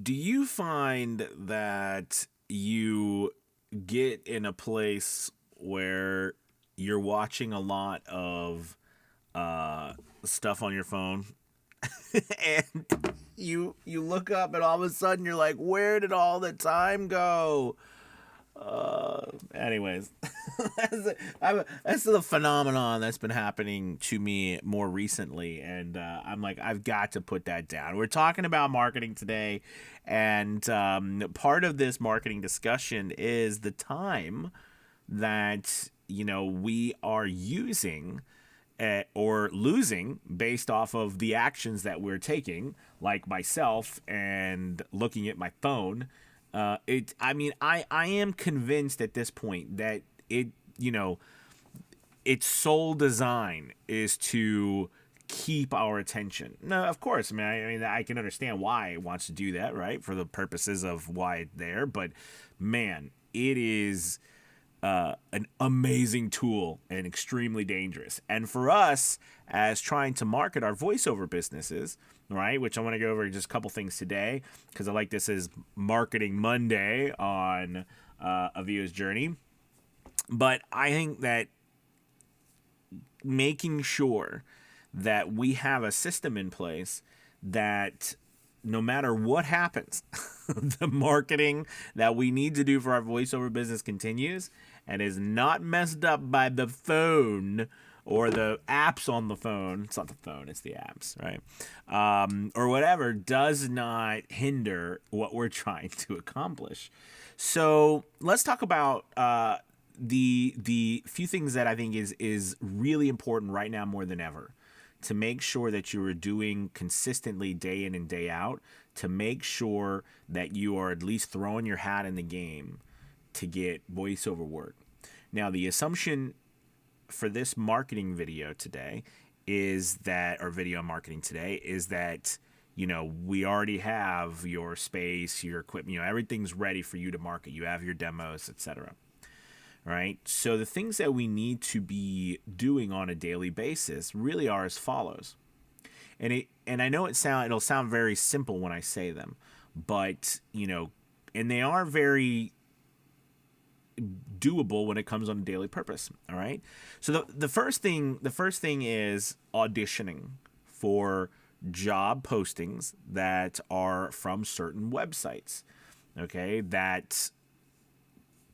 Do you find that you get in a place where you're watching a lot of uh, stuff on your phone and you look up and all of a sudden you're like, where did all the time go? Anyways, that's the phenomenon that's been happening to me more recently, and I'm like, I've got to put that down. We're talking about marketing today, and part of this marketing discussion is the time that we are using or losing based off of the actions that we're taking, like myself and looking at my phone. I mean, I am convinced at this point that its sole design is to keep our attention. Now, of course, I mean, I can understand why it wants to do that, right? For the purposes of why it's there, but man, it is an amazing tool and extremely dangerous. And for us, as trying to market our voiceover businesses, right, which I want to go over just a couple things today, because I like this as Marketing Monday on Avia's Journey. But I think that making sure that we have a system in place that no matter what happens, the marketing that we need to do for our voiceover business continues and is not messed up by the phone or the apps on the phone. It's not the phone, it's the apps, right? Or whatever does not hinder what we're trying to accomplish. So let's talk about the few things that I think is really important right now more than ever to make sure that you are doing consistently day in and day out, to make sure that you are at least throwing your hat in the game to get voiceover work. Now, the assumption for this marketing video today is that, or video marketing today, is that we already have your space, your equipment, everything's ready for you to market. You have your demos, etc. Right? So the things that we need to be doing on a daily basis really are as follows. And I know it'll sound very simple when I say them, but and they are very doable when it comes on a daily purpose. All right. So the first thing is auditioning for job postings that are from certain websites. Okay, that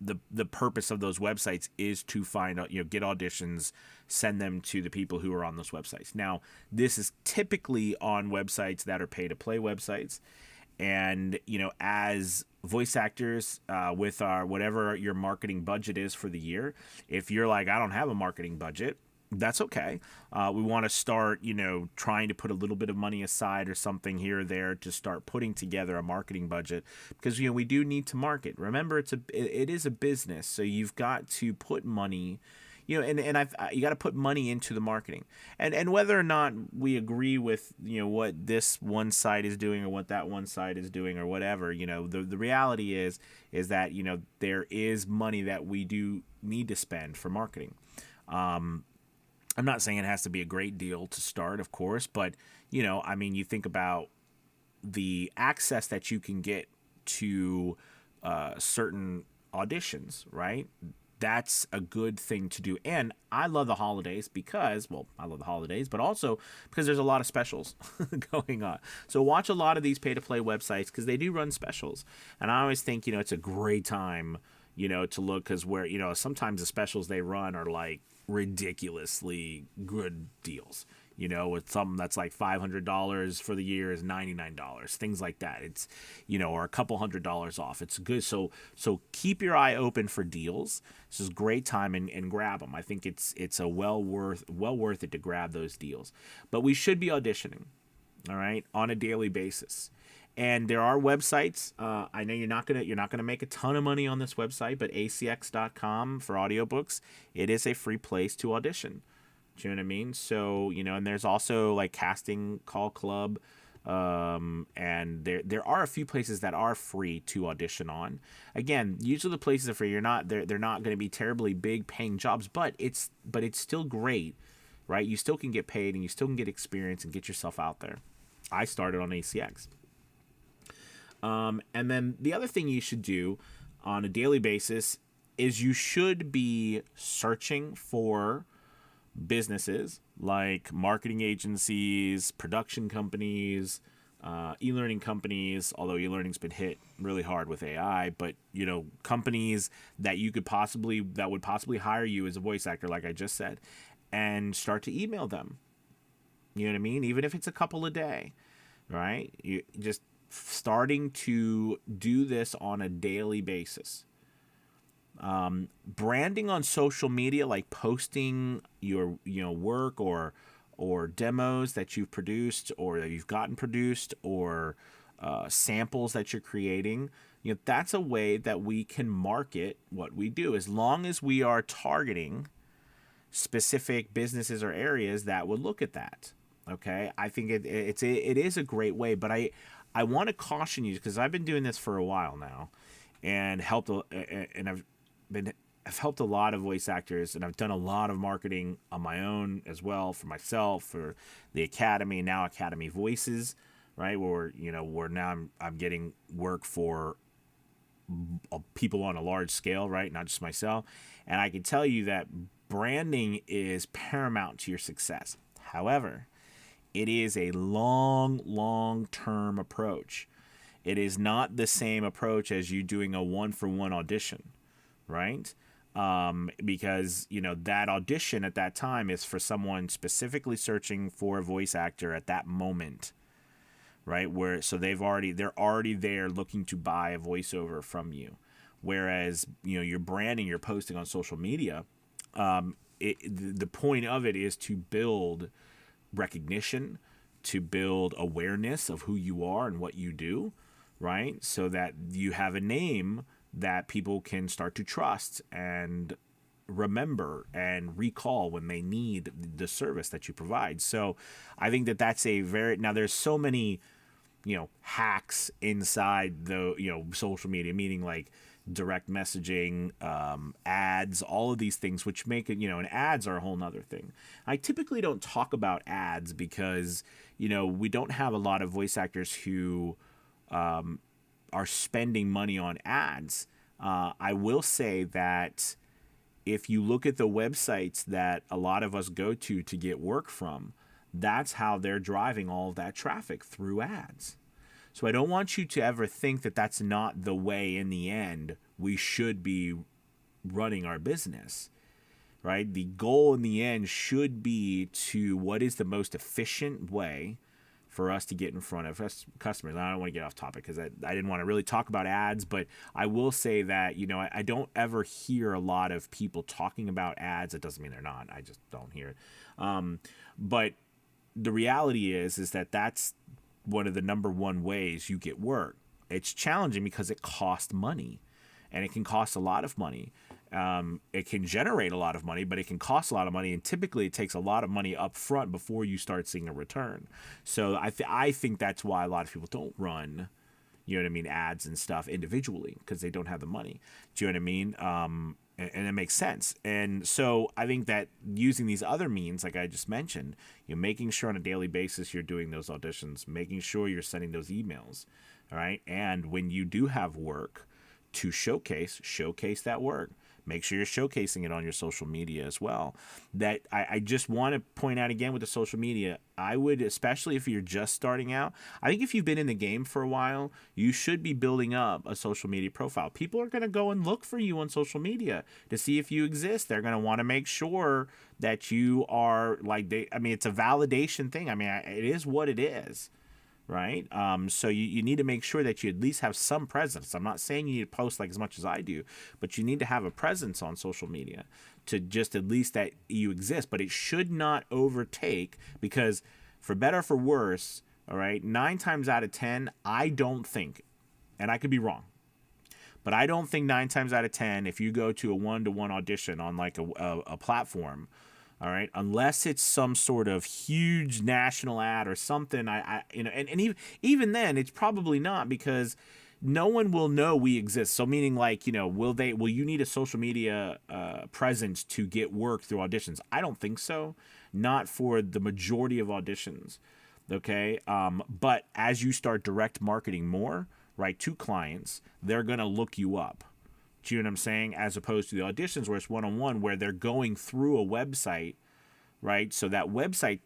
the purpose of those websites is to find out, get auditions, send them to the people who are on those websites. Now, this is typically on websites that are pay to play websites. And, as voice actors, with our whatever your marketing budget is for the year, if you're like, I don't have a marketing budget, that's okay. We want to start, trying to put a little bit of money aside or something here or there to start putting together a marketing budget because we do need to market. Remember, it is a business, so you've got to put money. You got to put money into the marketing, and whether or not we agree with what this one side is doing or what that one side is doing or whatever, the reality is that there is money that we do need to spend for marketing. I'm not saying it has to be a great deal to start, of course, but I mean, you think about the access that you can get to certain auditions, right? That's a good thing to do. And I love the holidays because, well, I love the holidays, but also because there's a lot of specials going on. So watch a lot of these pay to play websites because they do run specials. And I always think, it's a great time, to look because where, sometimes the specials they run are like ridiculously good deals. With something that's like $500 for the year is $99, things like that. It's, or a couple $100 off. It's good. So keep your eye open for deals. This is a great time and grab them. I think it's a well worth it to grab those deals. But we should be auditioning, all right, on a daily basis. And there are websites. I know you're not gonna make a ton of money on this website, but acx.com for audiobooks, it is a free place to audition. Do you know what I mean? So and there's also like Casting Call Club, and there are a few places that are free to audition on. Again, usually the places are free. They're not going to be terribly big paying jobs, but it's still great, right? You still can get paid and you still can get experience and get yourself out there. I started on ACX. And then the other thing you should do on a daily basis is you should be searching for businesses like marketing agencies, production companies, e-learning companies, although e-learning's been hit really hard with AI, but companies that would possibly hire you as a voice actor, like I just said, and start to email them. You know what I mean? Even if it's a couple a day, right? You just starting to do this on a daily basis. Branding on social media, like posting your work or demos that you've produced or that you've gotten produced, or samples that you're creating, that's a way that we can market what we do, as long as we are targeting specific businesses or areas that would look at that. Okay, I think it is a great way, but I want to caution you, because I've been doing this for a while now, and I've helped a lot of voice actors, and I've done a lot of marketing on my own as well, for myself, for the Academy, now Academy Voices, right? Where now I'm getting work for people on a large scale, right? Not just myself. And I can tell you that branding is paramount to your success. However, it is a long-term approach. It is not the same approach as you doing a one-for-one audition, right? Because that audition at that time is for someone specifically searching for a voice actor at that moment, right? They're already there looking to buy a voiceover from you. Whereas your branding, you're posting on social media, the point of it is to build recognition, to build awareness of who you are and what you do, right? So that you have a name that people can start to trust and remember and recall when they need the service that you provide. So I think that's now there's so many hacks inside the social media, meaning like direct messaging, ads, all of these things, which make it, and ads are a whole nother thing. I typically don't talk about ads because we don't have a lot of voice actors who are spending money on ads. I will say that if you look at the websites that a lot of us go to get work from, that's how they're driving all of that traffic, through ads. So I don't want you to ever think that that's not the way in the end we should be running our business, right? The goal in the end should be to what is the most efficient way for us to get in front of customers. I don't want to get off topic because I didn't want to really talk about ads, but I will say that, I don't ever hear a lot of people talking about ads. It doesn't mean they're not. I just don't hear it. But the reality is that that's one of the number one ways you get work. It's challenging because it costs money, and it can cost a lot of money. It can generate a lot of money, but it can cost a lot of money, and typically it takes a lot of money up front before you start seeing a return. So I think that's why a lot of people don't run, ads and stuff individually, because they don't have the money. Do you know what I mean? And it makes sense. And so I think that using these other means, like I just mentioned, making sure on a daily basis you're doing those auditions, making sure you're sending those emails, all right? And when you do have work to showcase that work. Make sure you're showcasing it on your social media as well. That I just want to point out again with the social media, I would, especially if you're just starting out, I think if you've been in the game for a while, you should be building up a social media profile. People are going to go and look for you on social media to see if you exist. They're going to want to make sure that you are it's a validation thing. It is what it is. Right? So you need to make sure that you at least have some presence. I'm not saying you need to post like as much as I do, but you need to have a presence on social media to just at least that you exist. But it should not overtake, because for better or for worse, all right, 9 times out of 10, I don't think, and I could be wrong, but I don't think 9 times out of 10, if you go to a 1-to-1 audition on like a platform, all right, unless it's some sort of huge national ad or something, and even then, it's probably not, because no one will know we exist. So meaning will you need a social media presence to get work through auditions? I don't think so. Not for the majority of auditions. Okay. But as you start direct marketing more, right, to clients, they're going to look you up. Do you know what I'm saying? As opposed to the auditions where it's one-on-one, where they're going through a website, right? So that website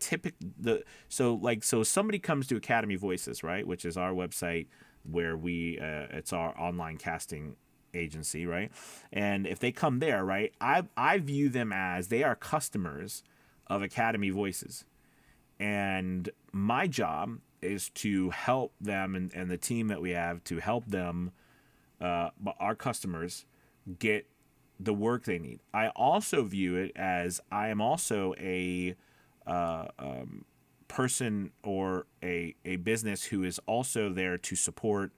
so somebody comes to Academy Voices, right, which is our website where it's our online casting agency, right? And if they come there, right, I view them as they are customers of Academy Voices. And my job is to help them and the team that we have to help them, our customers, get the work they need. I also view it as I am also a person or a business who is also there to support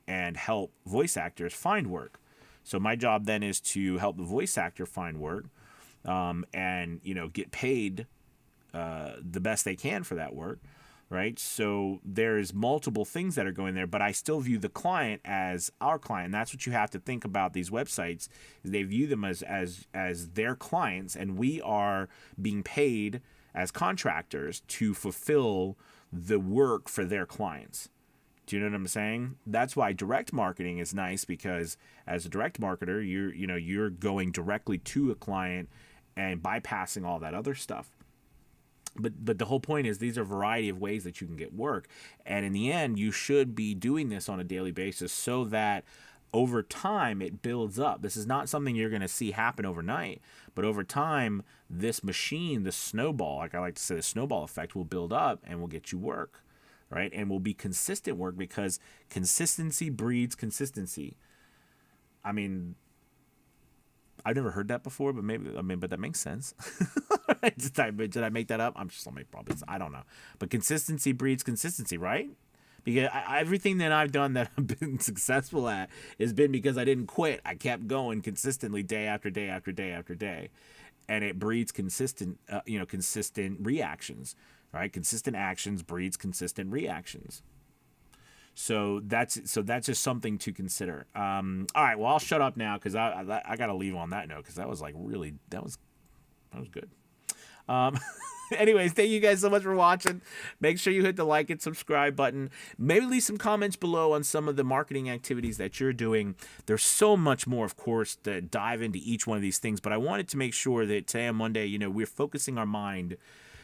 and help voice actors find work. So my job then is to help the voice actor find work, and get paid the best they can for that work, right? So there's multiple things that are going there, but I still view the client as our client. That's what you have to think about these websites, is they view them as their clients, and we are being paid as contractors to fulfill the work for their clients. Do you know what I'm saying? That's why direct marketing is nice, because as a direct marketer, you're going directly to a client and bypassing all that other stuff. But the whole point is these are a variety of ways that you can get work. And in the end, you should be doing this on a daily basis so that over time it builds up. This is not something you're going to see happen overnight, but over time, this machine, the snowball, like I like to say, the snowball effect will build up and will get you work, right? And will be consistent work, because consistency breeds consistency. I mean, I've never heard that before, but but that makes sense. Did I make that up? I'm just probably, I don't know. But consistency breeds consistency, right? Because everything that I've done that I've been successful at has been because I didn't quit. I kept going consistently day after day after day after day, and it breeds consistent reactions, right? Consistent actions breeds consistent reactions. So that's just something to consider. All right, well, I'll shut up now because I got to leave on that note, because that was good. Anyways, thank you guys so much for watching. Make sure you hit the like and subscribe button. Maybe leave some comments below on some of the marketing activities that you're doing. There's so much more, of course, to dive into each one of these things, but I wanted to make sure that today on Monday, we're focusing our mind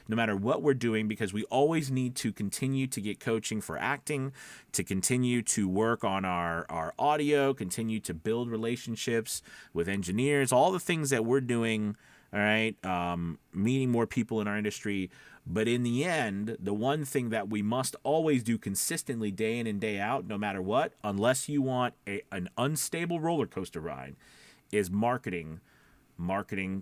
no matter what we're doing, because we always need to continue to get coaching for acting, to continue to work on our audio, continue to build relationships with engineers, all the things that we're doing, all right, meeting more people in our industry. But in the end, the one thing that we must always do consistently, day in and day out, no matter what, unless you want an unstable roller coaster ride, is marketing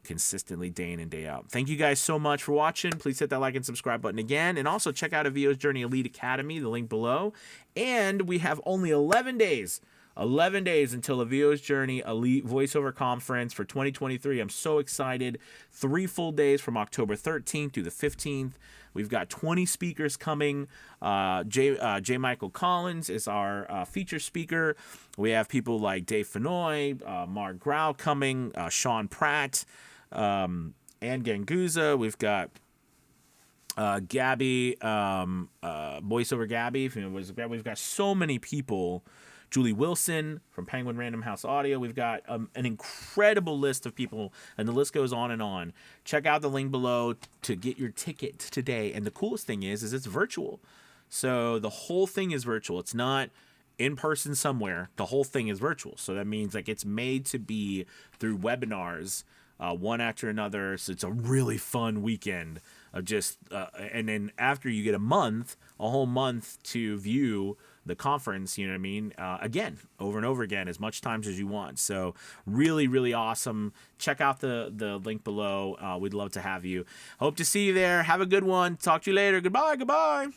consistently day in and day out. Thank you guys so much for watching. Please hit that like and subscribe button again. And also check out VO's Journey Elite Academy, the link below. And we have only 11 days until the VO's Journey Elite Voiceover Conference for 2023. I'm so excited. 3 full days from October 13th through the 15th. We've got 20 speakers coming. J. Michael Collins is our feature speaker. We have people like Dave Fenoy, Mark Grau coming, Sean Pratt, Ann Ganguza. We've got Gabby, voiceover Gabby. We've got so many people. Julie Wilson from Penguin Random House Audio. We've got an incredible list of people, and the list goes on and on. Check out the link below to get your ticket today. And the coolest thing is it's virtual. So the whole thing is virtual. It's not in person somewhere. The whole thing is virtual. So that means it's made to be through webinars, one after another. So it's a really fun weekend of just, and then after you get a whole month to view the conference, you know what I mean? Again, over and over again, as much times as you want. So really, really awesome. Check out the link below. We'd love to have you. Hope to see you there. Have a good one. Talk to you later. Goodbye.